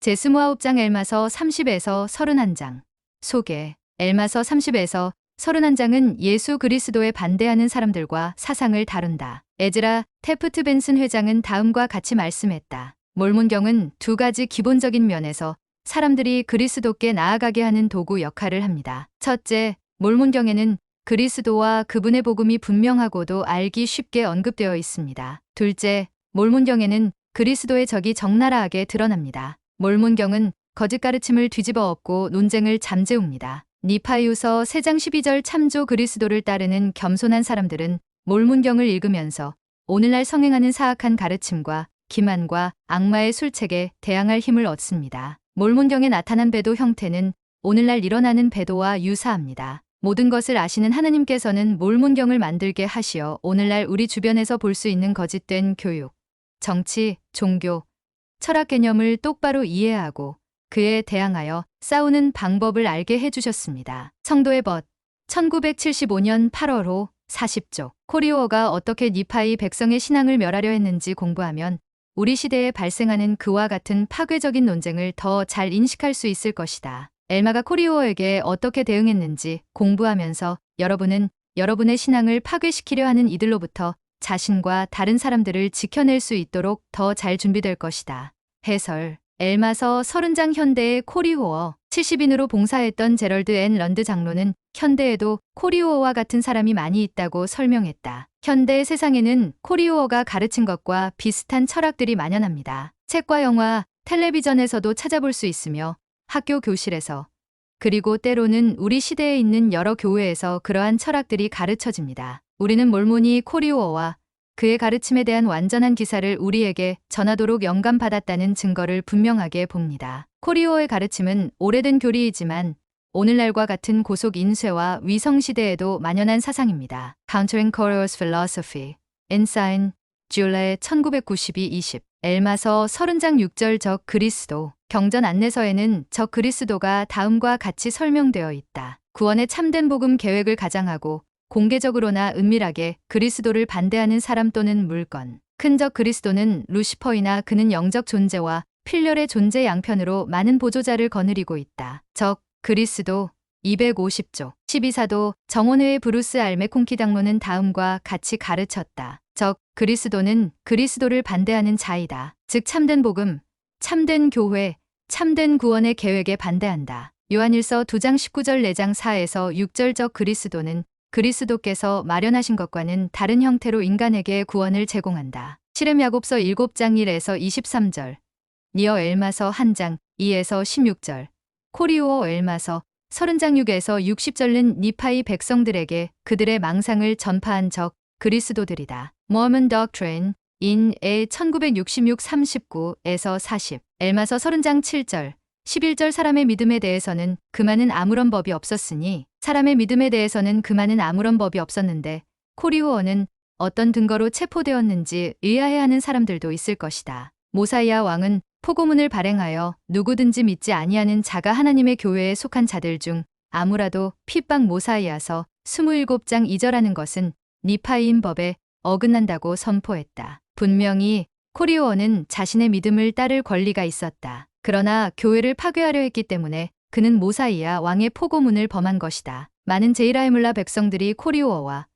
제29장 엘마서 30에서 31장. 소개. 엘마서 30에서 31장은 예수 그리스도에 반대하는 사람들과 사상을 다룬다. 에즈라 테프트 벤슨 회장은 다음과 같이 말씀했다. 몰몬경은 두 가지 기본적인 면에서 사람들이 그리스도께 나아가게 하는 도구 역할을 합니다. 첫째, 몰몬경에는 그리스도와 그분의 복음이 분명하고도 알기 쉽게 언급되어 있습니다. 둘째, 몰몬경에는 그리스도의 적이 적나라하게 드러납니다. 몰몬경은 거짓 가르침을 뒤집어 엎고 논쟁을 잠재웁니다. 니파이후서 3장 12절 참조 그리스도를 따르는 겸손한 사람들은 몰몬경을 읽으면서 오늘날 성행하는 사악한 가르침과 기만과 악마의 술책에 대항할 힘을 얻습니다. 몰몬경에 나타난 배도 형태는 오늘날 일어나는 배도와 유사합니다. 모든 것을 아시는 하나님께서는 몰몬경을 만들게 하시어 오늘날 우리 주변에서 볼 수 있는 거짓된 교육, 정치, 종교, 철학 개념을 똑바로 이해하고 그에 대항하여 싸우는 방법을 알게 해주셨습니다. 성도의 벗 1975년 8월호 40쪽. 코리오어가 어떻게 니파이 백성의 신앙을 멸하려 했는지 공부하면 우리 시대에 발생하는 그와 같은 파괴적인 논쟁을 더 잘 인식할 수 있을 것이다. 엘마가 코리오어에게 어떻게 대응했는지 공부하면서 여러분은 여러분의 신앙을 파괴시키려 하는 이들로부터 자신과 다른 사람들을 지켜낼 수 있도록 더 잘 준비될 것이다. 해설. 엘마서 30장. 현대의 코리오어 70인으로 봉사했던 제럴드 앤 런드 장로는 현대에도 코리오어와 같은 사람이 많이 있다고 설명했다. 현대 세상에는 코리오어가 가르친 것과 비슷한 철학들이 만연합니다. 책과 영화, 텔레비전에서도 찾아볼 수 있으며 학교 교실에서 그리고 때로는 우리 시대에 있는 여러 교회에서 그러한 철학들이 가르쳐집니다. 우리는 몰몬이 코리오어와 그의 가르침에 대한 완전한 기사를 우리에게 전하도록 영감받았다는 증거를 분명하게 봅니다. 코리오어의 가르침은 오래된 교리이지만 오늘날과 같은 고속 인쇄와 위성 시대에도 만연한 사상입니다. Countering Koreo's Philosophy, Ensign, 줄레 1992-20. 엘마서 30장 6절. 적 그리스도. 경전 안내서에는 적 그리스도가 다음과 같이 설명되어 있다. 구원의 참된 복음 계획을 가장하고 공개적으로나 은밀하게 그리스도를 반대하는 사람 또는 물건. 큰 적 그리스도는 루시퍼이나 그는 영적 존재와 필렬의 존재 양편으로 많은 보조자를 거느리고 있다. 적 그리스도 250조. 12사도 정원회의 브루스 알메콩키 장로는 다음과 같이 가르쳤다. 적 그리스도는 그리스도를 반대하는 자이다. 즉 참된 복음, 참된 교회, 참된 구원의 계획에 반대한다. 요한일서 2장 19절 4장 4에서 6절. 적 그리스도는 그리스도께서 마련하신 것과는 다른 형태로 인간에게 구원을 제공한다. 실em 야곱서 7장 1에서 23절. 니어 엘마서 1장 2에서 16절. 코리오어 엘마서 30장 6에서 60절은 니파이 백성들에게 그들의 망상을 전파한 적 그리스도들이다. Mormon Doctrine 인에 1966 39에서 40. 엘마서 30장 7절. 11절. 사람의 믿음에 대해서는 그만은 아무런 법이 없었으니 사람의 믿음에 대해서는 그만은 아무런 법이 없었는데 코리오어는 어떤 근거로 체포되었는지 의아해하는 사람들도 있을 것이다. 모사이아 왕은 포고문을 발행하여 누구든지 믿지 아니하는 자가 하나님의 교회에 속한 자들 중 아무라도 핍박 모사이아서 27장 2절하는 것은 니파이인 법에 어긋난다고 선포했다. 분명히 코리오어는 자신의 믿음을 따를 권리가 있었다. 그러나 교회를 파괴하려 했기 때문에 그는 모사이아 왕의 포고문을 범한 것이다. 많은 제이라이물라 백성들이 코리오어와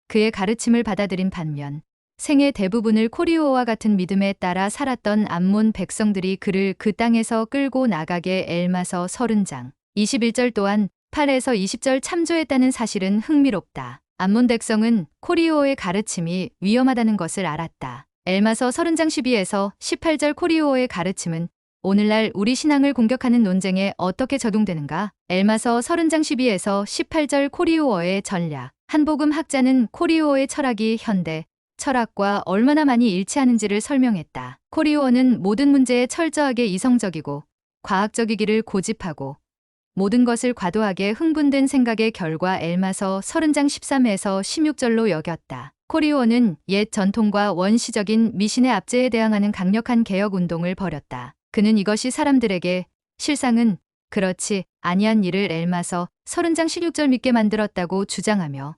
그의 가르침을 받아들인 반면 생애 대부분을 코리오어와 같은 믿음에 따라 살았던 암몬 백성들이 그를 그 땅에서 끌고 나가게 엘마서 30장 21절 또한 8에서 20절 참조했다는 사실은 흥미롭다. 암몬 백성은 코리오어의 가르침이 위험하다는 것을 알았다. 엘마서 30장 12에서 18절. 코리오어의 가르침은 오늘날 우리 신앙을 공격하는 논쟁에 어떻게 적용되는가? 엘마서 30장 12에서 18절. 코리오어의 전략. 한 복음 학자는 코리오어의 철학이 현대 철학과 얼마나 많이 일치하는지를 설명했다. 코리오어는 모든 문제에 철저하게 이성적이고 과학적이기를 고집하고 모든 것을 과도하게 흥분된 생각의 결과 엘마서 30장 13에서 16절로 여겼다. 코리오어는 옛 전통과 원시적인 미신의 압제에 대항하는 강력한 개혁 운동을 벌였다. 그는 이것이 사람들에게 실상은 그렇지 아니한 일을 엘마서 30장 16절 믿게 만들었다고 주장하며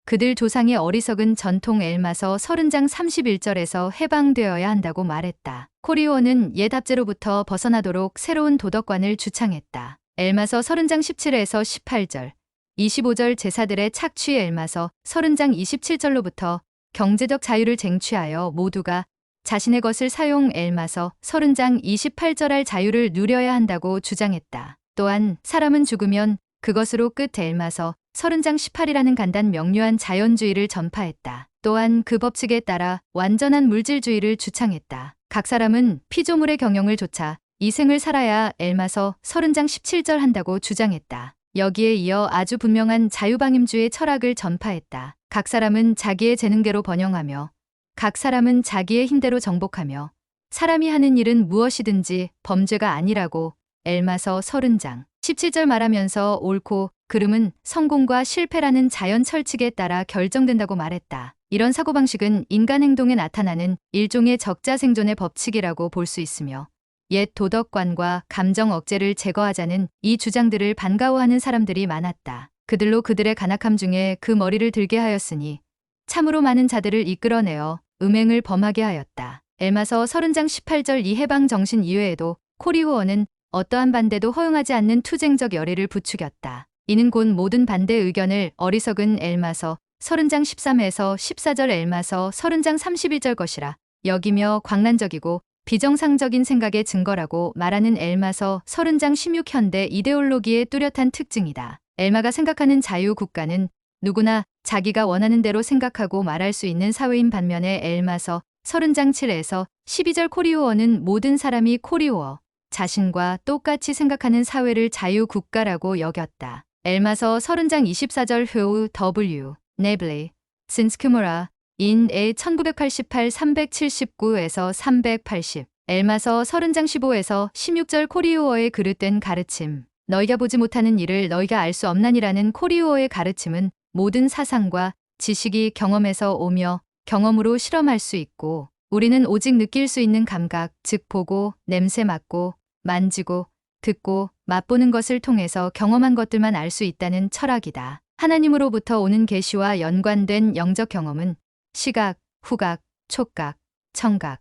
그들 조상의 어리석은 전통 엘마서 30장 31절에서 해방되어야 한다고 말했다. 코리오어는 옛 압제로부터 벗어나도록 새로운 도덕관을 주창했다. 엘마서 30장 17에서 18절, 25절 제사들의 착취 엘마서 30장 27절로부터 경제적 자유를 쟁취하여 모두가 자신의 것을 사용 엘마서 30장 28절 할 자유를 누려야 한다고 주장했다. 또한 사람은 죽으면 그것으로 끝 엘마서 30장 18이라는 간단 명료한 자연주의를 전파했다. 또한 그 법칙에 따라 완전한 물질주의를 주창했다. 각 사람은 피조물의 경영을 조차 이 생을 살아야 엘마서 30장 17절 한다고 주장했다. 여기에 이어 아주 분명한 자유방임주의 철학을 전파했다. 각 사람은 자기의 재능대로 번영하며 각 사람은 자기의 힘대로 정복하며 사람이 하는 일은 무엇이든지 범죄가 아니라고 엘마서 30장 17절 말하면서 옳고 그름은 성공과 실패라는 자연 철칙에 따라 결정된다고 말했다. 이런 사고방식은 인간 행동에 나타나는 일종의 적자생존의 법칙이라고 볼 수 있으며 옛 도덕관과 감정 억제를 제거하자는 이 주장들을 반가워하는 사람들이 많았다. 그들로 그들의 간악함 중에 그 머리를 들게 하였으니 참으로 많은 자들을 이끌어내어 음행을 범하게 하였다. 엘마서 30장 18절 이 해방 정신 이외에도 코리오어는 어떠한 반대도 허용하지 않는 투쟁적 열의를 부추겼다. 이는 곧 모든 반대 의견을 어리석은 엘마서 30장 13에서 14절 엘마서 30장 31절 것이라 여기며 광란적이고 비정상적인 생각의 증거라고 말하는 엘마서 30장 16 현대 이데올로기의 뚜렷한 특징이다. 엘마가 생각하는 자유국가는 누구나 자기가 원하는 대로 생각하고 말할 수 있는 사회인 반면에 엘마서 30장 7에서 12절 코리오어는 모든 사람이 코리오어 자신과 똑같이 생각하는 사회를 자유국가라고 여겼다. 엘마서 30장 24절 효우 W. 네블리, 신스크모라, 인에 1988 379에서 380 엘마서 30장 15에서 16절 코리오어의 그릇된 가르침 너희가 보지 못하는 일을 너희가 알 수 없나니라는 코리오어의 가르침은 모든 사상과 지식이 경험에서 오며 경험으로 실험할 수 있고 우리는 오직 느낄 수 있는 감각, 즉 보고, 냄새 맡고, 만지고, 듣고, 맛보는 것을 통해서 경험한 것들만 알 수 있다는 철학이다. 하나님으로부터 오는 계시와 연관된 영적 경험은 시각, 후각, 촉각, 청각,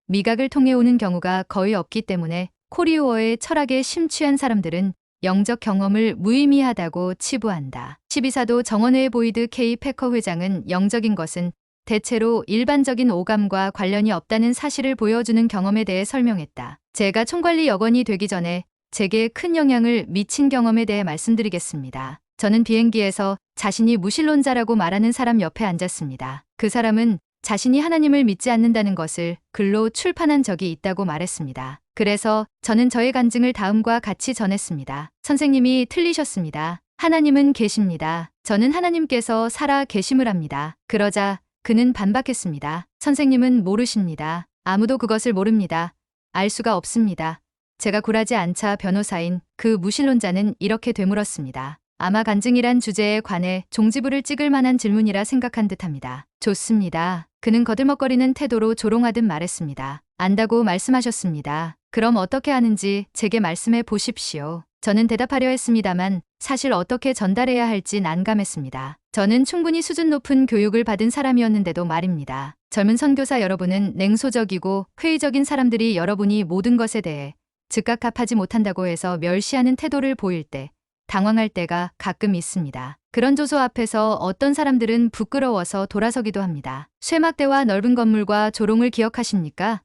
미각을 통해 오는 경우가 거의 없기 때문에 코리오어의 철학에 심취한 사람들은 영적 경험을 무의미하다고 치부한다. 12사도 정원회 보이드 K. 패커 회장은 영적인 것은 대체로 일반적인 오감과 관련이 없다는 사실을 보여주는 경험에 대해 설명했다. 제가 총관리 여건이 되기 전에 제게 큰 영향을 미친 경험에 대해 말씀드리겠습니다. 저는 비행기에서 자신이 무신론자라고 말하는 사람 옆에 앉았습니다. 그 사람은 자신이 하나님을 믿지 않는다는 것을 글로 출판한 적이 있다고 말했습니다. 그래서 저는 저의 간증을 다음과 같이 전했습니다. 선생님이 틀리셨습니다. 하나님은 계십니다. 저는 하나님께서 살아 계심을 합니다. 그러자 그는 반박했습니다. 선생님은 모르십니다. 아무도 그것을 모릅니다. 알 수가 없습니다. 제가 굴하지 않자 변호사인 그 무신론자는 이렇게 되물었습니다. 아마 간증이란 주제에 관해 종지부를 찍을 만한 질문이라 생각한 듯합니다. 좋습니다. 그는 거들먹거리는 태도로 조롱하듯 말했습니다. 안다고 말씀하셨습니다. 그럼 어떻게 하는지 제게 말씀해 보십시오. 저는 대답하려 했습니다만 사실 어떻게 전달해야 할지 난감했습니다. 저는 충분히 수준 높은 교육을 받은 사람이었는데도 말입니다. 젊은 선교사 여러분은 냉소적이고 회의적인 사람들이 여러분이 모든 것에 대해 즉각 답하지 못한다고 해서 멸시하는 태도를 보일 때 당황할 때가 가끔 있습니다. 그런 조소 앞에서 어떤 사람들은 부끄러워서 돌아서기도 합니다. 쇠막대와 넓은 건물과 조롱을 기억하십니까?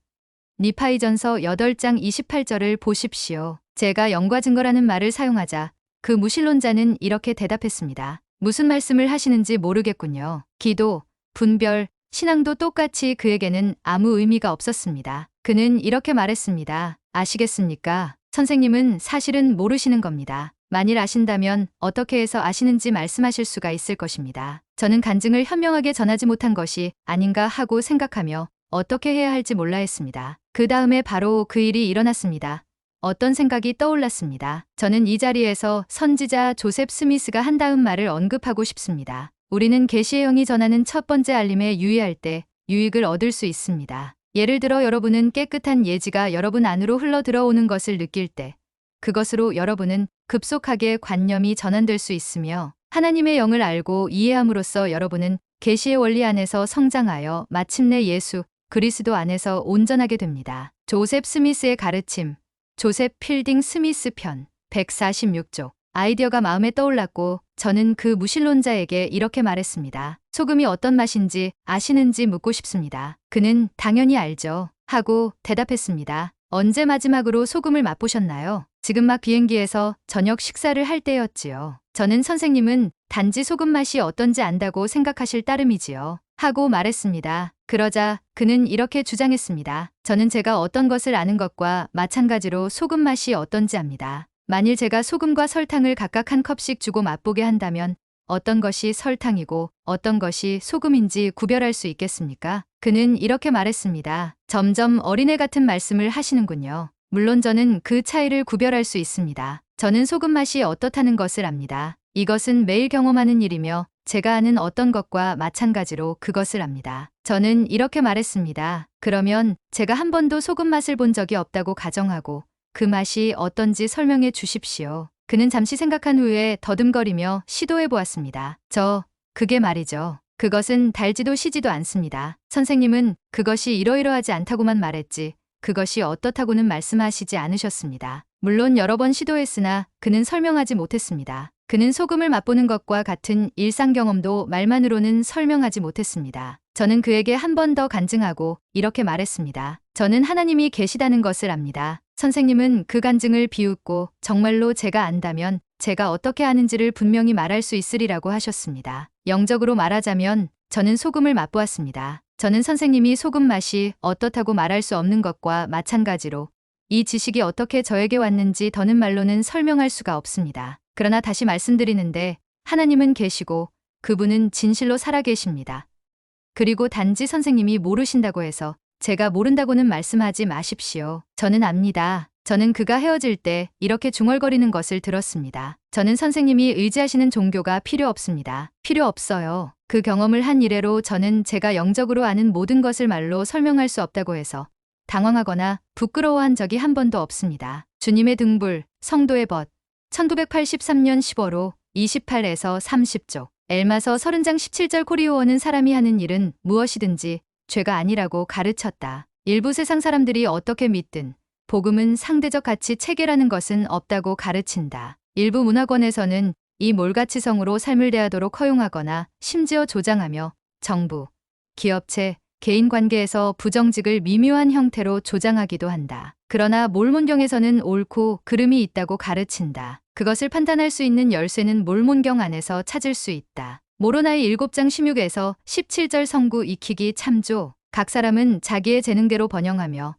니파이전서 8장 28절을 보십시오. 제가 영과 증거라는 말을 사용하자 그 무신론자는 이렇게 대답했습니다. 무슨 말씀을 하시는지 모르겠군요. 기도, 분별, 신앙도 똑같이 그에게는 아무 의미가 없었습니다. 그는 이렇게 말했습니다. 아시겠습니까? 선생님은 사실은 모르시는 겁니다. 만일 아신다면 어떻게 해서 아시는지 말씀하실 수가 있을 것입니다. 저는 간증을 현명하게 전하지 못한 것이 아닌가 하고 생각하며 어떻게 해야 할지 몰라 했습니다. 그 다음에 바로 그 일이 일어났습니다. 어떤 생각이 떠올랐습니다. 저는 이 자리에서 선지자 조셉 스미스가 한 다음 말을 언급하고 싶습니다. 우리는 계시의 영이 전하는 첫 번째 알림에 유의할 때 유익을 얻을 수 있습니다. 예를 들어 여러분은 깨끗한 예지가 여러분 안으로 흘러 들어오는 것을 느낄 때 그것으로 여러분은 급속하게 관념이 전환될 수 있으며 하나님의 영을 알고 이해함으로써 여러분은 계시의 원리 안에서 성장하여 마침내 예수 그리스도 안에서 온전하게 됩니다. 조셉 스미스의 가르침, 조셉 필딩 스미스 편 146쪽. 아이디어가 마음에 떠올랐고 저는 그 무신론자에게 이렇게 말했습니다. 소금이 어떤 맛인지 아시는지 묻고 싶습니다. 그는 당연히 알죠. 하고 대답했습니다. 언제 마지막으로 소금을 맛보셨나요? 지금 막 비행기에서 저녁 식사를 할 때였지요. 저는 선생님은 단지 소금 맛이 어떤지 안다고 생각하실 따름이지요. 하고 말했습니다. 그러자 그는 이렇게 주장했습니다. 저는 제가 어떤 것을 아는 것과 마찬가지로 소금 맛이 어떤지 압니다. 만일 제가 소금과 설탕을 각각 한 컵씩 주고 맛보게 한다면 어떤 것이 설탕이고 어떤 것이 소금인지 구별할 수 있겠습니까? 그는 이렇게 말했습니다. 점점 어린애 같은 말씀을 하시는군요. 물론 저는 그 차이를 구별할 수 있습니다. 저는 소금 맛이 어떻다는 것을 압니다. 이것은 매일 경험하는 일이며 제가 아는 어떤 것과 마찬가지로 그것을 압니다. 저는 이렇게 말했습니다. 그러면 제가 한 번도 소금 맛을 본 적이 없다고 가정하고 그 맛이 어떤지 설명해 주십시오. 그는 잠시 생각한 후에 더듬거리며 시도해 보았습니다. 그게 말이죠. 그것은 달지도 시지도 않습니다. 선생님은 그것이 이러이러하지 않다고만 말했지 그것이 어떻다고는 말씀하시지 않으셨습니다. 물론 여러 번 시도했으나 그는 설명하지 못했습니다. 그는 소금을 맛보는 것과 같은 일상 경험도 말만으로는 설명하지 못했습니다. 저는 그에게 한 번 더 간증하고 이렇게 말했습니다. 저는 하나님이 계시다는 것을 압니다. 선생님은 그 간증을 비웃고 정말로 제가 안다면 제가 어떻게 아는지를 분명히 말할 수 있으리라고 하셨습니다. 영적으로 말하자면 저는 소금을 맛보았습니다. 저는 선생님이 소금 맛이 어떻다고 말할 수 없는 것과 마찬가지로 이 지식이 어떻게 저에게 왔는지 더는 말로는 설명할 수가 없습니다. 그러나 다시 말씀드리는데 하나님은 계시고 그분은 진실로 살아계십니다. 그리고 단지 선생님이 모르신다고 해서 제가 모른다고는 말씀하지 마십시오. 저는 압니다. 저는 그가 헤어질 때 이렇게 중얼거리는 것을 들었습니다. 저는 선생님이 의지하시는 종교가 필요 없습니다. 필요 없어요. 그 경험을 한 이래로 저는 제가 영적으로 아는 모든 것을 말로 설명할 수 없다고 해서 당황하거나 부끄러워한 적이 한 번도 없습니다. 주님의 등불, 성도의 벗, 1983년 10월호 28에서 30쪽. 엘마서 30장 17절 코리오어는 사람이 하는 일은 무엇이든지 죄가 아니라고 가르쳤다. 일부 세상 사람들이 어떻게 믿든 복음은 상대적 가치 체계라는 것은 없다고 가르친다. 일부 문화권에서는 이 몰가치성으로 삶을 대하도록 허용하거나 심지어 조장하며 정부, 기업체, 개인 관계에서 부정직을 미묘한 형태로 조장하기도 한다. 그러나 몰몬경에서는 옳고 그름이 있다고 가르친다. 그것을 판단할 수 있는 열쇠는 몰몬경 안에서 찾을 수 있다. 모로나의 7장 16에서 17절 성구 익히기 참조. 각 사람은 자기의 재능대로 번영하며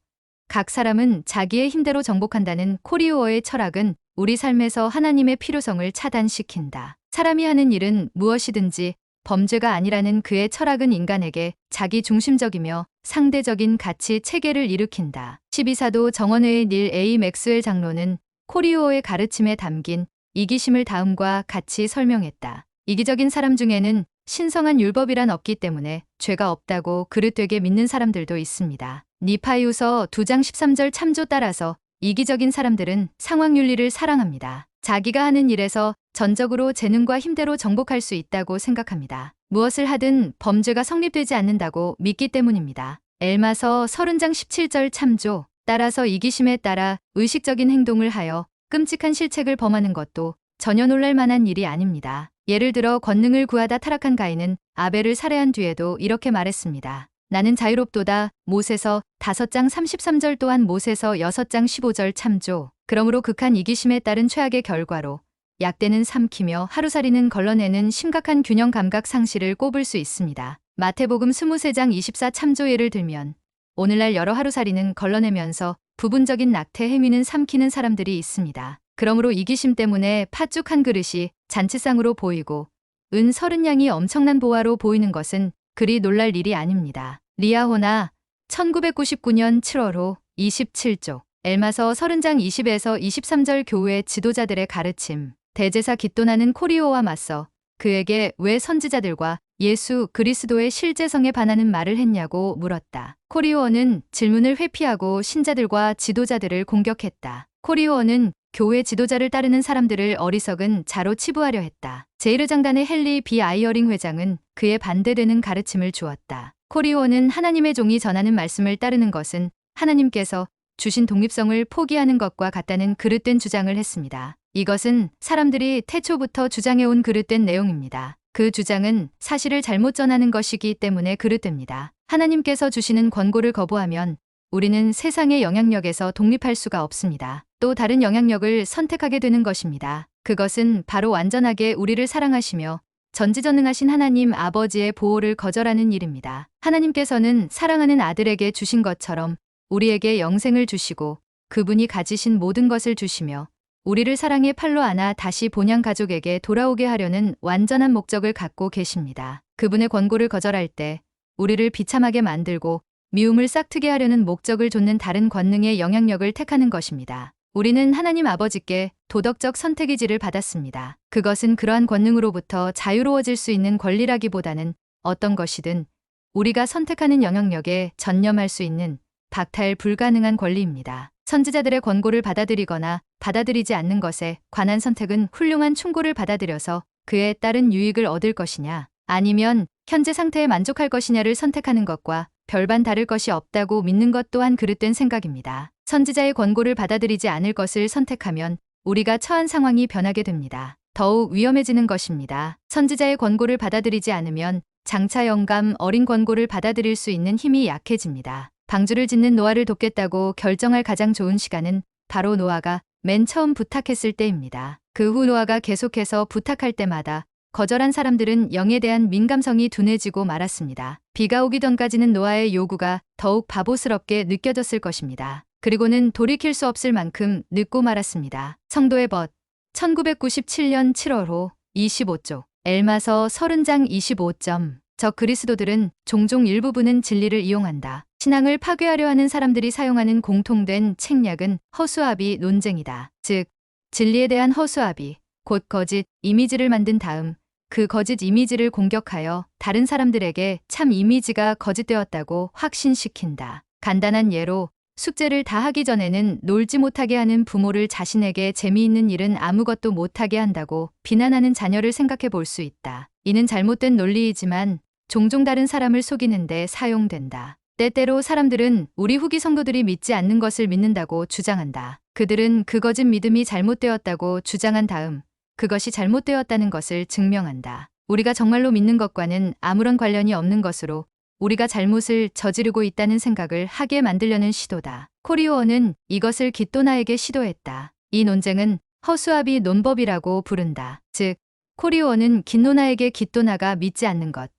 각 사람은 자기의 힘대로 정복한다는 코리오어의 철학은 우리 삶에서 하나님의 필요성을 차단시킨다. 사람이 하는 일은 무엇이든지 범죄가 아니라는 그의 철학은 인간에게 자기 중심적이며 상대적인 가치 체계를 일으킨다. 12사도 정원회의 닐 A 맥스웰 장로는 코리오어의 가르침에 담긴 이기심을 다음과 같이 설명했다. 이기적인 사람 중에는 신성한 율법이란 없기 때문에 죄가 없다고 그릇되게 믿는 사람들도 있습니다. 니파이후서 2장 13절 참조 따라서 이기적인 사람들은 상황윤리를 사랑합니다. 자기가 하는 일에서 전적으로 재능과 힘대로 정복할 수 있다고 생각합니다. 무엇을 하든 범죄가 성립되지 않는다고 믿기 때문입니다. 엘마서 30장 17절 참조. 따라서 이기심에 따라 의식적인 행동을 하여 끔찍한 실책을 범하는 것도 전혀 놀랄 만한 일이 아닙니다. 예를 들어 권능을 구하다 타락한 가인은 아벨을 살해한 뒤에도 이렇게 말했습니다. 나는 자유롭도다. 모세서 5장 33절 또한 모세서 6장 15절 참조. 그러므로 극한 이기심에 따른 최악의 결과로 약대는 삼키며 하루살이는 걸러내는 심각한 균형 감각 상실을 꼽을 수 있습니다. 마태복음 23장 24 참조 예를 들면 오늘날 여러 하루살이는 걸러내면서 부분적인 낙태 행위는 삼키는 사람들이 있습니다. 그러므로 이기심 때문에 팥죽 한 그릇이 잔치상으로 보이고 은 30양이 엄청난 보화로 보이는 것은 그리 놀랄 일이 아닙니다. 리아호나 1999년 7월호 27쪽. 엘마서 30장 20에서 23절 교회 지도자들의 가르침. 대제사 깃도나는 코리오와 맞서 그에게 왜 선지자들과 예수 그리스도의 실제성에 반하는 말을 했냐고 물었다. 코리오어는 질문을 회피하고 신자들과 지도자들을 공격했다. 코리오어는 교회 지도자를 따르는 사람들을 어리석은 자로 치부하려 했다. 제1회장단의 헨리 B. 아이어링 회장은 그에 반대되는 가르침을 주었다. 코리오어는 하나님의 종이 전하는 말씀을 따르는 것은 하나님께서 주신 독립성을 포기하는 것과 같다는 그릇된 주장을 했습니다. 이것은 사람들이 태초부터 주장해온 그릇된 내용입니다. 그 주장은 사실을 잘못 전하는 것이기 때문에 그릇됩니다. 하나님께서 주시는 권고를 거부하면 우리는 세상의 영향력에서 독립할 수가 없습니다. 또 다른 영향력을 선택하게 되는 것입니다. 그것은 바로 완전하게 우리를 사랑하시며 전지전능하신 하나님 아버지의 보호를 거절하는 일입니다. 하나님께서는 사랑하는 아들에게 주신 것처럼 우리에게 영생을 주시고 그분이 가지신 모든 것을 주시며 우리를 사랑의 팔로 안아 다시 본향 가족에게 돌아오게 하려는 완전한 목적을 갖고 계십니다. 그분의 권고를 거절할 때 우리를 비참하게 만들고 미움을 싹트게 하려는 목적을 좇는 다른 권능의 영향력을 택하는 것입니다. 우리는 하나님 아버지께 도덕적 선택의지를 받았습니다. 그것은 그러한 권능으로부터 자유로워질 수 있는 권리라기보다는 어떤 것이든 우리가 선택하는 영향력에 전념할 수 있는 박탈 불가능한 권리입니다. 선지자들의 권고를 받아들이거나 받아들이지 않는 것에 관한 선택은 훌륭한 충고를 받아들여서 그에 따른 유익을 얻을 것이냐, 아니면 현재 상태에 만족할 것이냐를 선택하는 것과 별반 다를 것이 없다고 믿는 것 또한 그릇된 생각입니다. 선지자의 권고를 받아들이지 않을 것을 선택하면 우리가 처한 상황이 변하게 됩니다. 더욱 위험해지는 것입니다. 선지자의 권고를 받아들이지 않으면 장차 영감 어린 권고를 받아들일 수 있는 힘이 약해집니다. 방주를 짓는 노아를 돕겠다고 결정할 가장 좋은 시간은 바로 노아가 맨 처음 부탁했을 때입니다. 그 후 노아가 계속해서 부탁할 때마다 거절한 사람들은 영에 대한 민감성이 둔해지고 말았습니다. 비가 오기 전까지는 노아의 요구가 더욱 바보스럽게 느껴졌을 것입니다. 그리고는 돌이킬 수 없을 만큼 늦고 말았습니다. 성도의 벗 1997년 7월호 25쪽 엘마서 30장 25점 적 그리스도들은 종종 일부분은 진리를 이용한다. 신앙을 파괴하려 하는 사람들이 사용하는 공통된 책략은 허수아비 논쟁이다. 즉, 진리에 대한 허수아비, 곧 거짓 이미지를 만든 다음 그 거짓 이미지를 공격하여 다른 사람들에게 참 이미지가 거짓되었다고 확신시킨다. 간단한 예로 숙제를 다 하기 전에는 놀지 못하게 하는 부모를 자신에게 재미있는 일은 아무것도 못하게 한다고 비난하는 자녀를 생각해 볼 수 있다. 이는 잘못된 논리이지만 종종 다른 사람을 속이는데 사용된다. 때때로 사람들은 우리 후기 성도들이 믿지 않는 것을 믿는다고 주장한다. 그들은 그 거짓 믿음이 잘못되었다고 주장한 다음 그것이 잘못되었다는 것을 증명한다. 우리가 정말로 믿는 것과는 아무런 관련이 없는 것으로 우리가 잘못을 저지르고 있다는 생각을 하게 만들려는 시도다. 코리오어는 이것을 기또나에게 시도했다. 이 논쟁은 허수아비 논법이라고 부른다. 즉, 코리오어는 기또나에게 기또나가 믿지 않는 것,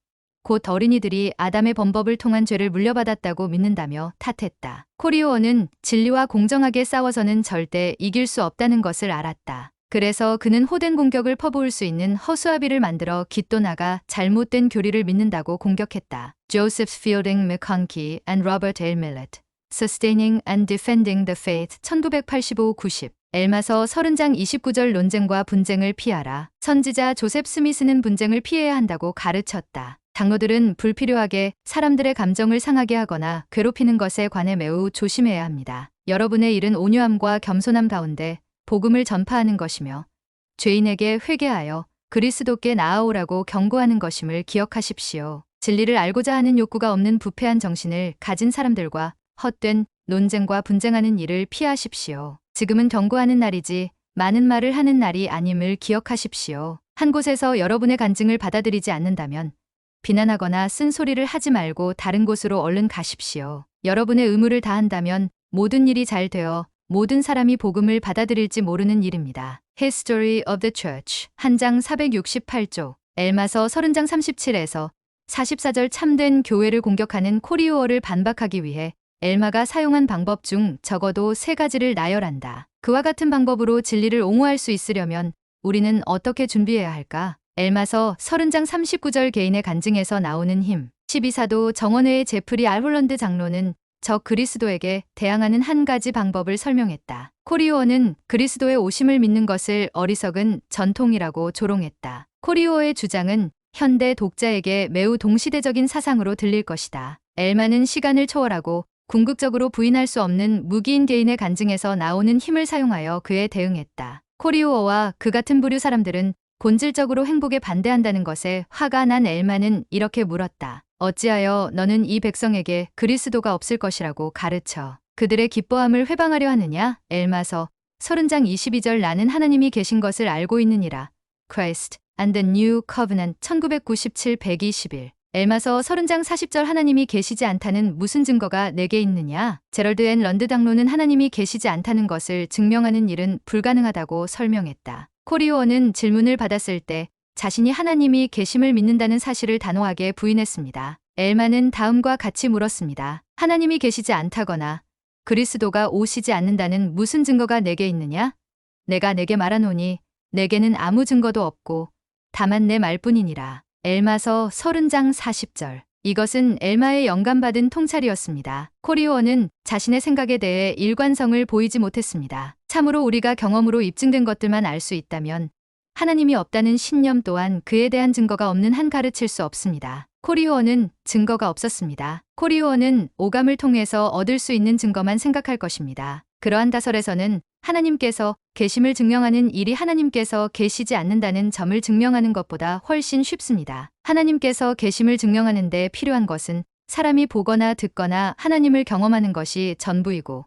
곧 어린이들이 아담의 범법을 통한 죄를 물려받았다고 믿는다며 탓했다. 코리오어는 진리와 공정하게 싸워서는 절대 이길 수 없다는 것을 알았다. 그래서 그는 호된 공격을 퍼부을 수 있는 허수아비를 만들어 기또나가 잘못된 교리를 믿는다고 공격했다. Joseph Fielding McConkie and Robert L. Millett, Sustaining and Defending the Faith 1985-90 엘마서 30장 29절 논쟁과 분쟁을 피하라. 선지자 조셉 스미스는 분쟁을 피해야 한다고 가르쳤다. 장로들은 불필요하게 사람들의 감정을 상하게 하거나 괴롭히는 것에 관해 매우 조심해야 합니다. 여러분의 일은 온유함과 겸손함 가운데 복음을 전파하는 것이며 죄인에게 회개하여 그리스도께 나아오라고 경고하는 것임을 기억하십시오. 진리를 알고자 하는 욕구가 없는 부패한 정신을 가진 사람들과 헛된 논쟁과 분쟁하는 일을 피하십시오. 지금은 경고하는 날이지 많은 말을 하는 날이 아님을 기억하십시오. 한 곳에서 여러분의 간증을 받아들이지 않는다면 비난하거나 쓴소리를 하지 말고 다른 곳으로 얼른 가십시오. 여러분의 의무를 다한다면 모든 일이 잘 되어 모든 사람이 복음을 받아들일지 모르는 일입니다. History of the Church 한 장 468조 엘마서 30장 37에서 44절 참된 교회를 공격하는 코리오어를 반박하기 위해 엘마가 사용한 방법 중 적어도 3가지를 나열한다. 그와 같은 방법으로 진리를 옹호할 수 있으려면 우리는 어떻게 준비해야 할까? 엘마서 30장 39절 개인의 간증에서 나오는 힘 12사도 정원회의 제프리 알 홀런드 장로는 적 그리스도에게 대항하는 한 가지 방법을 설명했다. 코리오어는 그리스도의 오심을 믿는 것을 어리석은 전통이라고 조롱했다. 코리오어의 주장은 현대 독자에게 매우 동시대적인 사상으로 들릴 것이다. 엘마는 시간을 초월하고 궁극적으로 부인할 수 없는 무기인 개인의 간증에서 나오는 힘을 사용하여 그에 대응했다. 코리오어와 그 같은 부류 사람들은 본질적으로 행복에 반대한다는 것에 화가 난 엘마는 이렇게 물었다. 어찌하여 너는 이 백성에게 그리스도가 없을 것이라고 가르쳐 그들의 기뻐함을 회방하려 하느냐? 엘마서 30장 22절 나는 하나님이 계신 것을 알고 있느니라. Christ and the New Covenant 1997-121 엘마서 30장 40절 하나님이 계시지 않다는 무슨 증거가 내게 있느냐? 제럴드 앤 런드 당로는 하나님이 계시지 않다는 것을 증명하는 일은 불가능하다고 설명했다. 코리오어는 질문을 받았을 때 자신이 하나님이 계심을 믿는다는 사실을 단호하게 부인했습니다. 엘마는 다음과 같이 물었습니다. 하나님이 계시지 않다거나 그리스도가 오시지 않는다는 무슨 증거가 내게 있느냐? 내가 내게 말하노니 내게는 아무 증거도 없고 다만 내 말뿐이니라. 엘마서 30장 40절. 이것은 엘마의 영감받은 통찰이었습니다. 코리오어는 자신의 생각에 대해 일관성을 보이지 못했습니다. 참으로 우리가 경험으로 입증된 것들만 알 수 있다면 하나님이 없다는 신념 또한 그에 대한 증거가 없는 한 가르칠 수 없습니다. 코리오어는 증거가 없었습니다. 코리오어는 오감을 통해서 얻을 수 있는 증거만 생각할 것입니다. 그러한 다설에서는 하나님께서 계심을 증명하는 일이 하나님께서 계시지 않는다는 점을 증명하는 것보다 훨씬 쉽습니다. 하나님께서 계심을 증명하는 데 필요한 것은 사람이 보거나 듣거나 하나님을 경험하는 것이 전부이고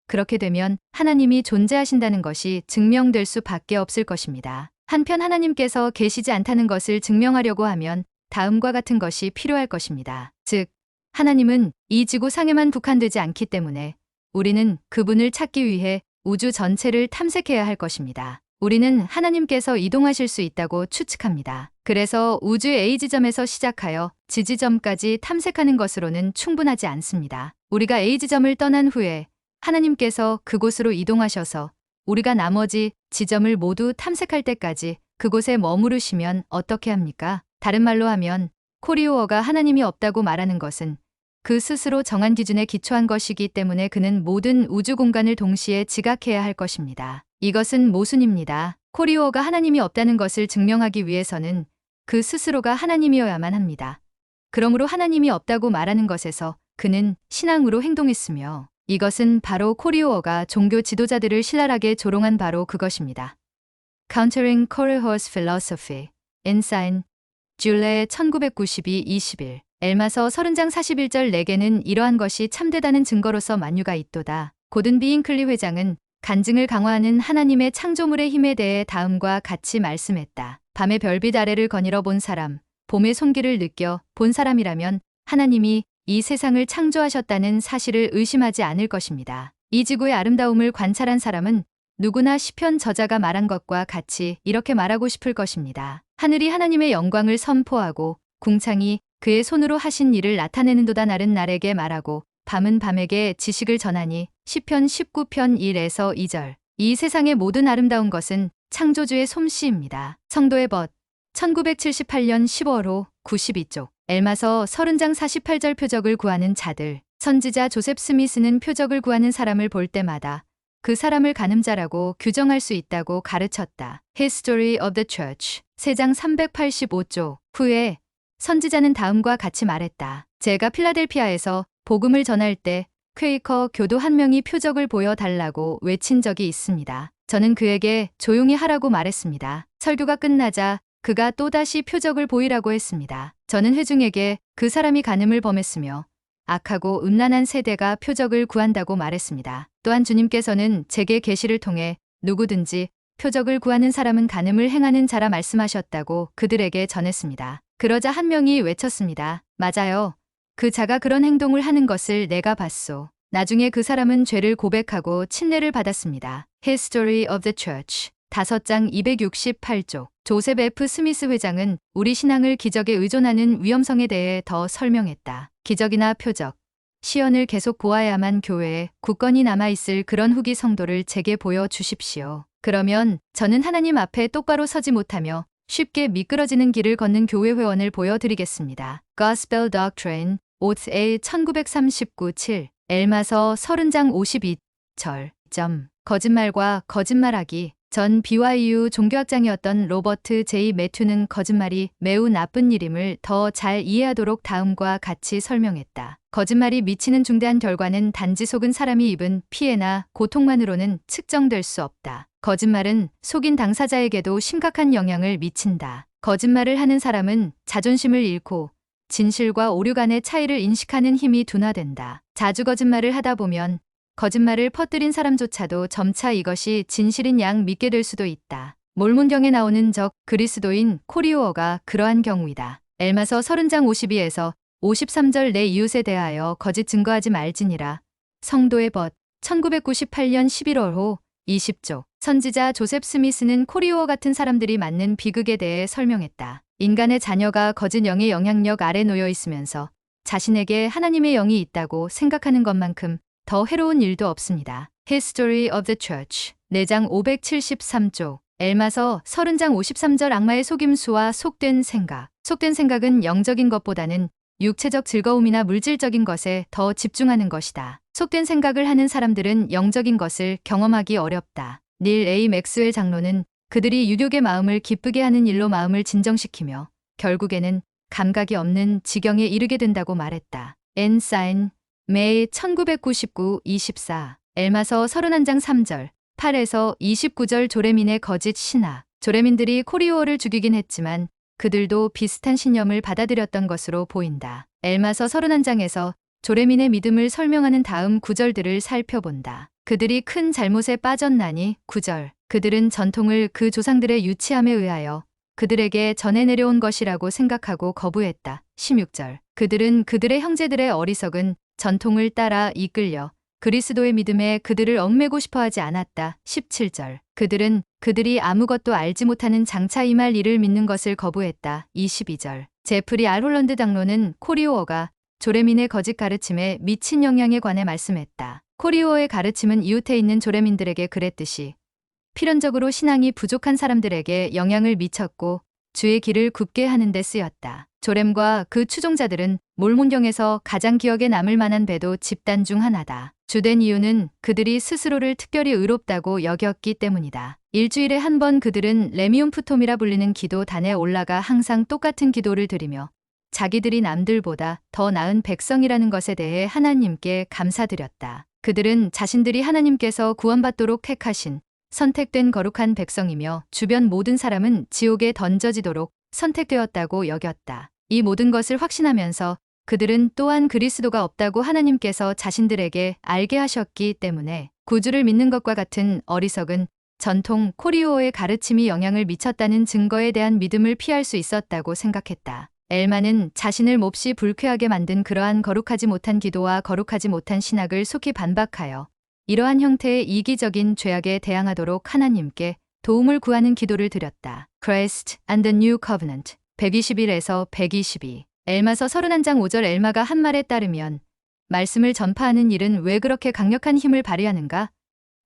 그렇게 되면 하나님이 존재하신다는 것이 증명될 수밖에 없을 것입니다. 한편 하나님께서 계시지 않다는 것을 증명하려고 하면 다음과 같은 것이 필요할 것입니다. 즉, 하나님은 이 지구상에만 국한되지 않기 때문에 우리는 그분을 찾기 위해 우주 전체를 탐색해야 할 것입니다. 우리는 하나님께서 이동하실 수 있다고 추측합니다. 그래서 우주 A지점에서 시작하여 G지점까지 탐색하는 것으로는 충분하지 않습니다. 우리가 A지점을 떠난 후에 하나님께서 그곳으로 이동하셔서 우리가 나머지 지점을 모두 탐색할 때까지 그곳에 머무르시면 어떻게 합니까? 다른 말로 하면 코리오어가 하나님이 없다고 말하는 것은 그 스스로 정한 기준에 기초한 것이기 때문에 그는 모든 우주 공간을 동시에 지각해야 할 것입니다. 이것은 모순입니다. 코리오어가 하나님이 없다는 것을 증명하기 위해서는 그 스스로가 하나님이어야만 합니다. 그러므로 하나님이 없다고 말하는 것에서 그는 신앙으로 행동했으며 이것은 바로 코리오어가 종교 지도자들을 신랄하게 조롱한 바로 그것입니다. Countering Coryho's Philosophy, Ensign, 줄레 1992-21 엘마서 30장 41절 내게는 이러한 것이 참되다는 증거로서 만유가 있도다. 고든 비잉클리 회장은 간증을 강화하는 하나님의 창조물의 힘에 대해 다음과 같이 말씀했다. 밤의 별빛 아래를 거닐어 본 사람, 봄의 손길을 느껴 본 사람이라면 하나님이 이 세상을 창조하셨다는 사실을 의심하지 않을 것입니다. 이 지구의 아름다움을 관찰한 사람은 누구나 시편 저자가 말한 것과 같이 이렇게 말하고 싶을 것입니다. 하늘이 하나님의 영광을 선포하고 궁창이 그의 손으로 하신 일을 나타내는도다. 날은 날에게 말하고 밤은 밤에게 지식을 전하니 시편 19편 1에서 2절. 이 세상의 모든 아름다운 것은 창조주의 솜씨입니다. 성도의 벗 1978년 10월호 92쪽 엘마서 30장 48절 표적을 구하는 자들. 선지자 조셉 스미스는 표적을 구하는 사람을 볼 때마다 그 사람을 간음자라고 규정할 수 있다고 가르쳤다. History of the Church 3장 385조 후에 선지자는 다음과 같이 말했다. 제가 필라델피아에서 복음을 전할 때 퀘이커 교도 한 명이 표적을 보여달라고 외친 적이 있습니다. 저는 그에게 조용히 하라고 말했습니다. 설교가 끝나자 그가 또다시 표적을 보이라고 했습니다. 저는 회중에게 그 사람이 간음을 범했으며 악하고 음란한 세대가 표적을 구한다고 말했습니다. 또한 주님께서는 제게 계시를 통해 누구든지 표적을 구하는 사람은 간음을 행하는 자라 말씀하셨다고 그들에게 전했습니다. 그러자 한 명이 외쳤습니다. 맞아요. 그 자가 그런 행동을 하는 것을 내가 봤소. 나중에 그 사람은 죄를 고백하고 침례를 받았습니다. History of the Church 5장 268조 조셉 F. 스미스 회장은 우리 신앙을 기적에 의존하는 위험성에 대해 더 설명했다. 기적이나 표적, 시연을 계속 보아야만 교회에 굳건히 남아있을 그런 후기 성도를 제게 보여주십시오. 그러면 저는 하나님 앞에 똑바로 서지 못하며 쉽게 미끄러지는 길을 걷는 교회 회원을 보여드리겠습니다. Gospel Doctrine 5A 1939-7 엘마서 30장 52절 거짓말과 거짓말하기 전 BYU 종교학장이었던 로버트 J. 매튜는 거짓말이 매우 나쁜 일임을 더 잘 이해하도록 다음과 같이 설명했다. 거짓말이 미치는 중대한 결과는 단지 속은 사람이 입은 피해나 고통만으로는 측정될 수 없다. 거짓말은 속인 당사자에게도 심각한 영향을 미친다. 거짓말을 하는 사람은 자존심을 잃고 진실과 오류 간의 차이를 인식하는 힘이 둔화된다. 자주 거짓말을 하다 보면 거짓말을 퍼뜨린 사람조차도 점차 이것이 진실인 양 믿게 될 수도 있다. 몰몬경에 나오는 적 그리스도인 코리오어가 그러한 경우이다. 엘마서 30장 52에서 53절 내 이웃에 대하여 거짓 증거하지 말지니라. 성도의 벗 1998년 11월호 20조 선지자 조셉 스미스는 코리오어 같은 사람들이 맞는 비극에 대해 설명했다. 인간의 자녀가 거짓 영의 영향력 아래 놓여 있으면서 자신에게 하나님의 영이 있다고 생각하는 것만큼 더 해로운 일도 없습니다. History of the Church 4장 573조 엘마서 30장 53절 악마의 속임수와 속된 생각 속된 생각은 영적인 것보다는 육체적 즐거움이나 물질적인 것에 더 집중하는 것이다. 속된 생각을 하는 사람들은 영적인 것을 경험하기 어렵다. 닐 A. 맥스웰 장로는 그들이 유욕의 마음을 기쁘게 하는 일로 마음을 진정시키며 결국에는 감각이 없는 지경에 이르게 된다고 말했다. 앤 사인 메이 1999-24 엘마서 31장 3절 8에서 29절 조레민의 거짓 신화 조레민들이 코리오어를 죽이긴 했지만 그들도 비슷한 신념을 받아들였던 것으로 보인다. 엘마서 31장에서 조레민의 믿음을 설명하는 다음 구절들을 살펴본다. 그들이 큰 잘못에 빠졌나니 9절 그들은 전통을 그 조상들의 유치함에 의하여 그들에게 전해 내려온 것이라고 생각하고 거부했다. 16절 그들은 그들의 형제들의 어리석은 전통을 따라 이끌려 그리스도의 믿음에 그들을 얽매고 싶어하지 않았다. 17절 그들은 그들이 아무것도 알지 못하는 장차 임할 일을 믿는 것을 거부했다. 22절 제프리 R. 홀런드 장로는 코리오어가 조레민의 거짓 가르침에 미친 영향에 관해 말씀했다. 코리오어의 가르침은 이웃에 있는 조레민들에게 그랬듯이 필연적으로 신앙이 부족한 사람들에게 영향을 미쳤고 주의 길을 굽게 하는 데 쓰였다. 조렘과 그 추종자들은 몰몬경에서 가장 기억에 남을 만한 배도 집단 중 하나다. 주된 이유는 그들이 스스로를 특별히 의롭다고 여겼기 때문이다. 일주일에 한 번 그들은 레미움프톰이라 불리는 기도단에 올라가 항상 똑같은 기도를 드리며 자기들이 남들보다 더 나은 백성이라는 것에 대해 하나님께 감사드렸다. 그들은 자신들이 하나님께서 구원받도록 택하신 선택된 거룩한 백성이며 주변 모든 사람은 지옥에 던져지도록 선택되었다고 여겼다. 이 모든 것을 확신하면서 그들은 또한 그리스도가 없다고 하나님께서 자신들에게 알게 하셨기 때문에 구주를 믿는 것과 같은 어리석은 전통 코리오어의 가르침이 영향을 미쳤다는 증거에 대한 믿음을 피할 수 있었다고 생각했다. 엘마는 자신을 몹시 불쾌하게 만든 그러한 거룩하지 못한 기도와 거룩하지 못한 신학을 속히 반박하여 이러한 형태의 이기적인 죄악에 대항하도록 하나님께 도움을 구하는 기도를 드렸다. Christ and the New Covenant 121에서 122 엘마서 31장 5절 엘마가 한 말에 따르면 말씀을 전파하는 일은 왜 그렇게 강력한 힘을 발휘하는가?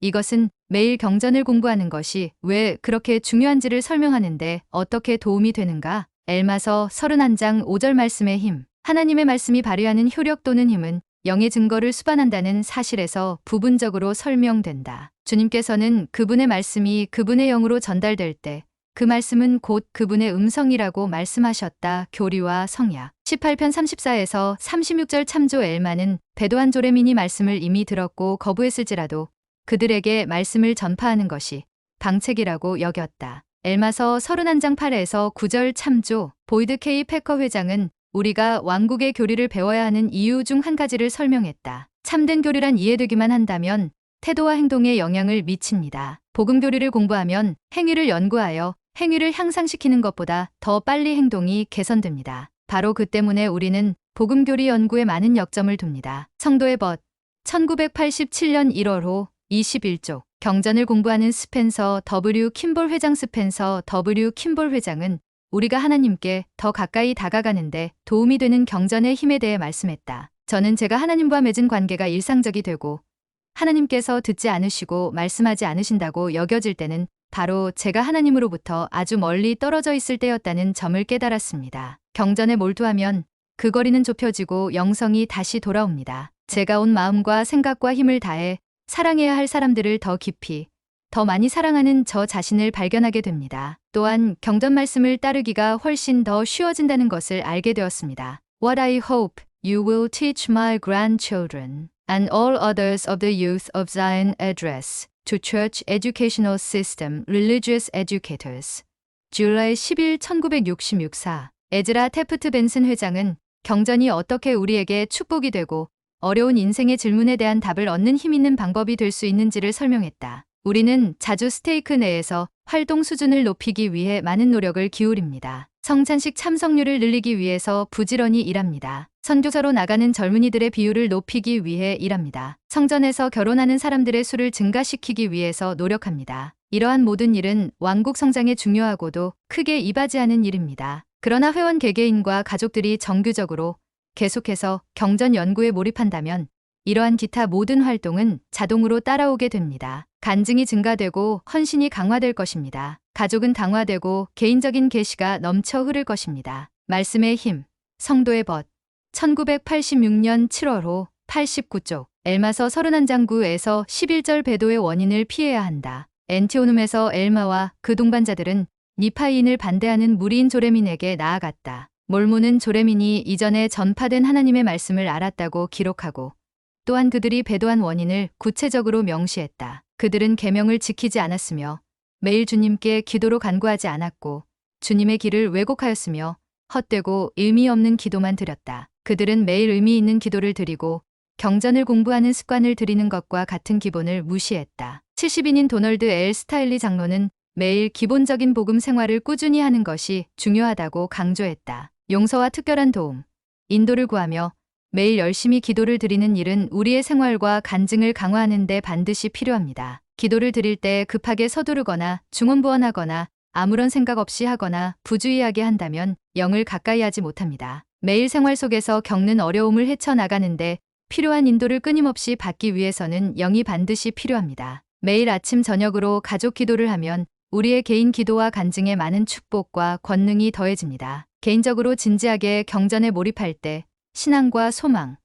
이것은 매일 경전을 공부하는 것이 왜 그렇게 중요한지를 설명하는데 어떻게 도움이 되는가? 엘마서 31장 5절 말씀의 힘 하나님의 말씀이 발휘하는 효력 또는 힘은 영의 증거를 수반한다는 사실에서 부분적으로 설명된다. 주님께서는 그분의 말씀이 그분의 영으로 전달될 때 그 말씀은 곧 그분의 음성이라고 말씀하셨다. 교리와 성약 18편 34에서 36절 참조 엘마는 배도한 조레민이 말씀을 이미 들었고 거부했을지라도 그들에게 말씀을 전파하는 것이 방책이라고 여겼다. 엘마서 31장 8에서 9절 참조 보이드 K. 패커 회장은 우리가 왕국의 교리를 배워야 하는 이유 중 한 가지를 설명했다. 참된 교리란 이해되기만 한다면 태도와 행동에 영향을 미칩니다. 복음 교리를 공부하면 행위를 연구하여 행위를 향상시키는 것보다 더 빨리 행동이 개선됩니다. 바로 그 때문에 우리는 복음 교리 연구에 많은 역점을 둡니다. 성도의 벗 1987년 1월호 21조 경전을 공부하는 스펜서 W. 킴볼 회장 스펜서 W. 킴볼 회장은 우리가 하나님께 더 가까이 다가가는데 도움이 되는 경전의 힘에 대해 말씀했다. 저는 제가 하나님과 맺은 관계가 일상적이 되고 하나님께서 듣지 않으시고 말씀하지 않으신다고 여겨질 때는 바로 제가 하나님으로부터 아주 멀리 떨어져 있을 때였다는 점을 깨달았습니다. 경전에 몰두하면 그 거리는 좁혀지고 영성이 다시 돌아옵니다. 제가 온 마음과 생각과 힘을 다해 사랑해야 할 사람들을 더 깊이, 더 많이 사랑하는 저 자신을 발견하게 됩니다. 또한 경전 말씀을 따르기가 훨씬 더 쉬워진다는 것을 알게 되었습니다. What I hope you will teach my grandchildren and all others of the youth of Zion address to Church Educational System Religious Educators. July 10일 1966사 에즈라 테프트 벤슨 회장은 경전이 어떻게 우리에게 축복이 되고 어려운 인생의 질문에 대한 답을 얻는 힘 있는 방법이 될 수 있는지를 설명했다. 우리는 자주 스테이크 내에서 활동 수준을 높이기 위해 많은 노력을 기울입니다. 성찬식 참석률을 늘리기 위해서 부지런히 일합니다. 선교사로 나가는 젊은이들의 비율을 높이기 위해 일합니다. 성전에서 결혼하는 사람들의 수를 증가시키기 위해서 노력합니다. 이러한 모든 일은 왕국 성장에 중요하고도 크게 이바지하는 일입니다. 그러나 회원 개개인과 가족들이 정규적으로 계속해서 경전 연구에 몰입한다면 이러한 기타 모든 활동은 자동으로 따라오게 됩니다. 간증이 증가되고 헌신이 강화될 것입니다. 가족은 강화되고 개인적인 계시가 넘쳐 흐를 것입니다. 말씀의 힘, 성도의 벗. 1986년 7월호 89쪽 엘마서 31장 9에서 11절 배도의 원인을 피해야 한다. 엔티오눔에서 엘마와 그 동반자들은 니파이인을 반대하는 무리인 조레민에게 나아갔다. 몰모는 조레민이 이전에 전파된 하나님의 말씀을 알았다고 기록하고 또한 그들이 배도한 원인을 구체적으로 명시했다. 그들은 계명을 지키지 않았으며 매일 주님께 기도로 간구하지 않았고 주님의 길을 왜곡하였으며 헛되고 의미 없는 기도만 드렸다. 그들은 매일 의미 있는 기도를 드리고 경전을 공부하는 습관을 들이는 것과 같은 기본을 무시했다. 70인인 도널드 L. 스타일리 장로는 매일 기본적인 복음 생활을 꾸준히 하는 것이 중요하다고 강조했다. 용서와 특별한 도움, 인도를 구하며 매일 열심히 기도를 드리는 일은 우리의 생활과 간증을 강화하는 데 반드시 필요합니다. 기도를 드릴 때 급하게 서두르거나 중언부언하거나 아무런 생각 없이 하거나 부주의하게 한다면 영을 가까이 하지 못합니다. 매일 생활 속에서 겪는 어려움을 헤쳐나가는데 필요한 인도를 끊임없이 받기 위해서는 영이 반드시 필요합니다. 매일 아침 저녁으로 가족 기도를 하면 우리의 개인 기도와 간증에 많은 축복과 권능이 더해집니다. 개인적으로 진지하게 경전에 몰입할 때 신앙과 소망,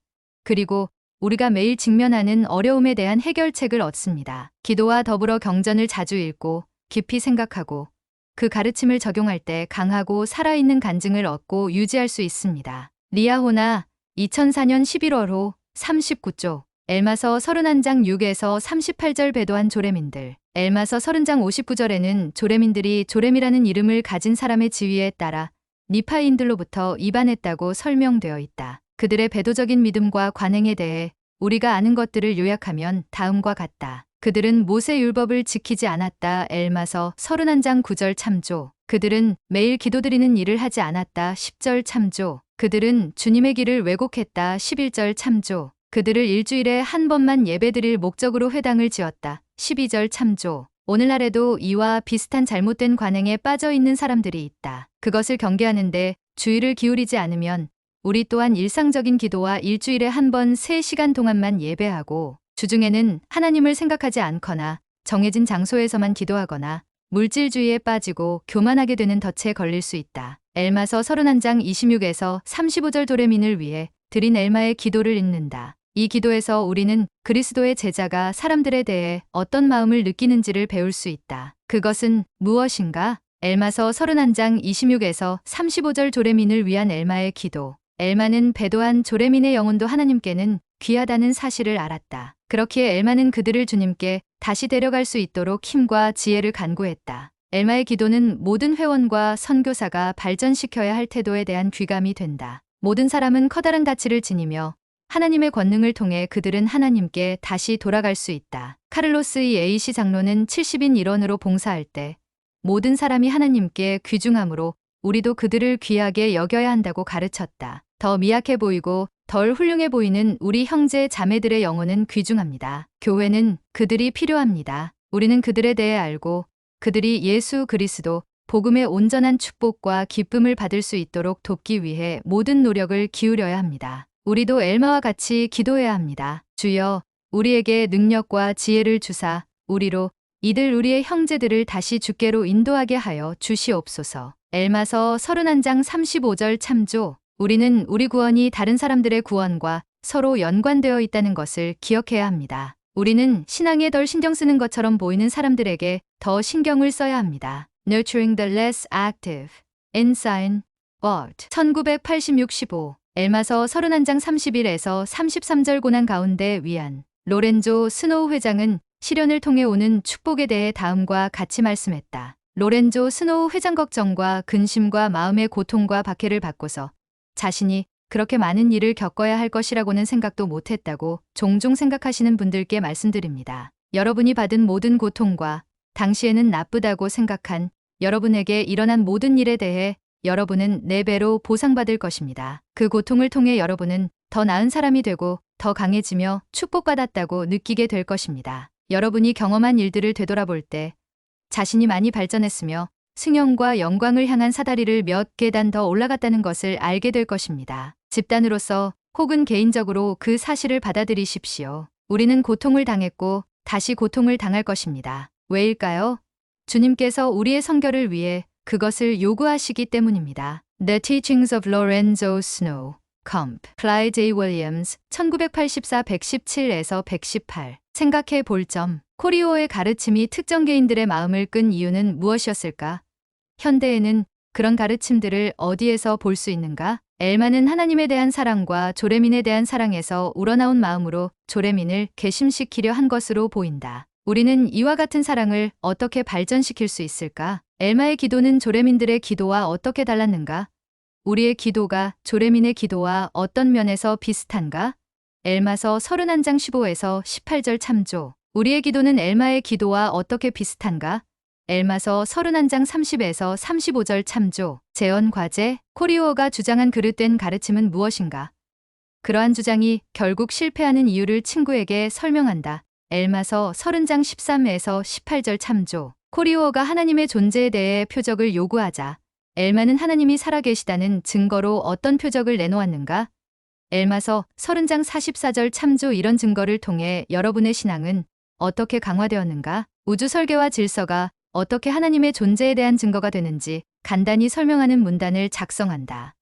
그리고 우리가 매일 직면하는 어려움에 대한 해결책을 얻습니다. 기도와 더불어 경전을 자주 읽고 깊이 생각하고 그 가르침을 적용할 때 강하고 살아있는 간증을 얻고 유지할 수 있습니다. 리아호나 2004년 11월호 39쪽 엘마서 31장 6에서 38절 배도한 조레민들. 엘마서 30장 59절에는 조레민들이 조렘이라는 이름을 가진 사람의 지위에 따라 니파인들로부터 이반했다고 설명되어 있다. 그들의 배도적인 믿음과 관행에 대해 우리가 아는 것들을 요약하면 다음과 같다. 그들은 모세 율법을 지키지 않았다. 엘마서 31장 9절 참조. 그들은 매일 기도드리는 일을 하지 않았다. 10절 참조. 그들은 주님의 길을 왜곡했다. 11절 참조. 그들을 일주일에 한 번만 예배드릴 목적으로 회당을 지었다. 12절 참조. 오늘날에도 이와 비슷한 잘못된 관행에 빠져 있는 사람들이 있다. 그것을 경계하는데 주의를 기울이지 않으면 우리 또한 일상적인 기도와 일주일에 한 번 3시간 동안만 예배하고 주중에는 하나님을 생각하지 않거나 정해진 장소에서만 기도하거나 물질주의에 빠지고 교만하게 되는 덫에 걸릴 수 있다. 엘마서 31장 26에서 35절 도레민을 위해 드린 엘마의 기도를 읽는다. 이 기도에서 우리는 그리스도의 제자가 사람들에 대해 어떤 마음을 느끼는지를 배울 수 있다. 그것은 무엇인가? 엘마서 31장 26에서 35절 조레민을 위한 엘마의 기도. 엘마는 배도한 조레민의 영혼도 하나님께는 귀하다는 사실을 알았다. 그렇기에 엘마는 그들을 주님께 다시 데려갈 수 있도록 힘과 지혜를 간구했다. 엘마의 기도는 모든 회원과 선교사가 발전시켜야 할 태도에 대한 귀감이 된다. 모든 사람은 커다란 가치를 지니며 하나님의 권능을 통해 그들은 하나님께 다시 돌아갈 수 있다. 카를로스 이 A씨 장로는 70인 일원으로 봉사할 때 모든 사람이 하나님께 귀중하므로 우리도 그들을 귀하게 여겨야 한다고 가르쳤다. 더 미약해 보이고 덜 훌륭해 보이는 우리 형제 자매들의 영혼은 귀중합니다. 교회는 그들이 필요합니다. 우리는 그들에 대해 알고 그들이 예수 그리스도 복음의 온전한 축복과 기쁨을 받을 수 있도록 돕기 위해 모든 노력을 기울여야 합니다. 우리도 엘마와 같이 기도해야 합니다. 주여, 우리에게 능력과 지혜를 주사 우리로 이들 우리의 형제들을 다시 주께로 인도하게 하여 주시옵소서. 엘마서 31장 35절 참조. 우리는 우리 구원이 다른 사람들의 구원과 서로 연관되어 있다는 것을 기억해야 합니다. 우리는 신앙에 덜 신경 쓰는 것처럼 보이는 사람들에게 더 신경을 써야 합니다. Nurturing the less active. Ensign. What. 1986-15. 엘마서 31장 31에서 33절 고난 가운데 위안. 로렌조 스노우 회장은 시련을 통해 오는 축복에 대해 다음과 같이 말씀했다. 로렌조 스노우 회장 걱정과 근심과 마음의 고통과 박해를 받고서 자신이 그렇게 많은 일을 겪어야 할 것이라고는 생각도 못했다고 종종 생각하시는 분들께 말씀드립니다. 여러분이 받은 모든 고통과 당시에는 나쁘다고 생각한 여러분에게 일어난 모든 일에 대해 여러분은 4배로 보상받을 것입니다. 그 고통을 통해 여러분은 더 나은 사람이 되고 더 강해지며 축복받았다고 느끼게 될 것입니다. 여러분이 경험한 일들을 되돌아볼 때 자신이 많이 발전했으며 승연과 영광을 향한 사다리를 몇 계단 더 올라갔다는 것을 알게 될 것입니다. 집단으로서 혹은 개인적으로 그 사실을 받아들이십시오. 우리는 고통을 당했고 다시 고통을 당할 것입니다. 왜일까요? 주님께서 우리의 성결을 위해 그것을 요구하시기 때문입니다. The Teachings of Lorenzo Snow. Comp. Clyde A. Williams. 1984-117에서 118. 생각해 볼 점. 코리오의 가르침이 특정 개인들의 마음을 끈 이유는 무엇이었을까? 현대에는 그런 가르침들을 어디에서 볼 수 있는가? 엘마는 하나님에 대한 사랑과 조레민에 대한 사랑에서 우러나온 마음으로 조레민을 개심시키려 한 것으로 보인다. 우리는 이와 같은 사랑을 어떻게 발전시킬 수 있을까? 엘마의 기도는 조레민들의 기도와 어떻게 달랐는가? 우리의 기도가 조레민의 기도와 어떤 면에서 비슷한가? 엘마서 31장 15에서 18절 참조. 우리의 기도는 엘마의 기도와 어떻게 비슷한가? 엘마서 31장 30에서 35절 참조. 재언 과제. 코리오어가 주장한 그릇된 가르침은 무엇인가? 그러한 주장이 결국 실패하는 이유를 친구에게 설명한다. 엘마서 30장 13에서 18절 참조. 코리오어가 하나님의 존재에 대해 표적을 요구하자 엘마는 하나님이 살아계시다는 증거로 어떤 표적을 내놓았는가? 엘마서 30장 44절 참조. 이런 증거를 통해 여러분의 신앙은 어떻게 강화되었는가? 우주 설계와 질서가 어떻게 하나님의 존재에 대한 증거가 되는지 간단히 설명하는 문단을 작성한다.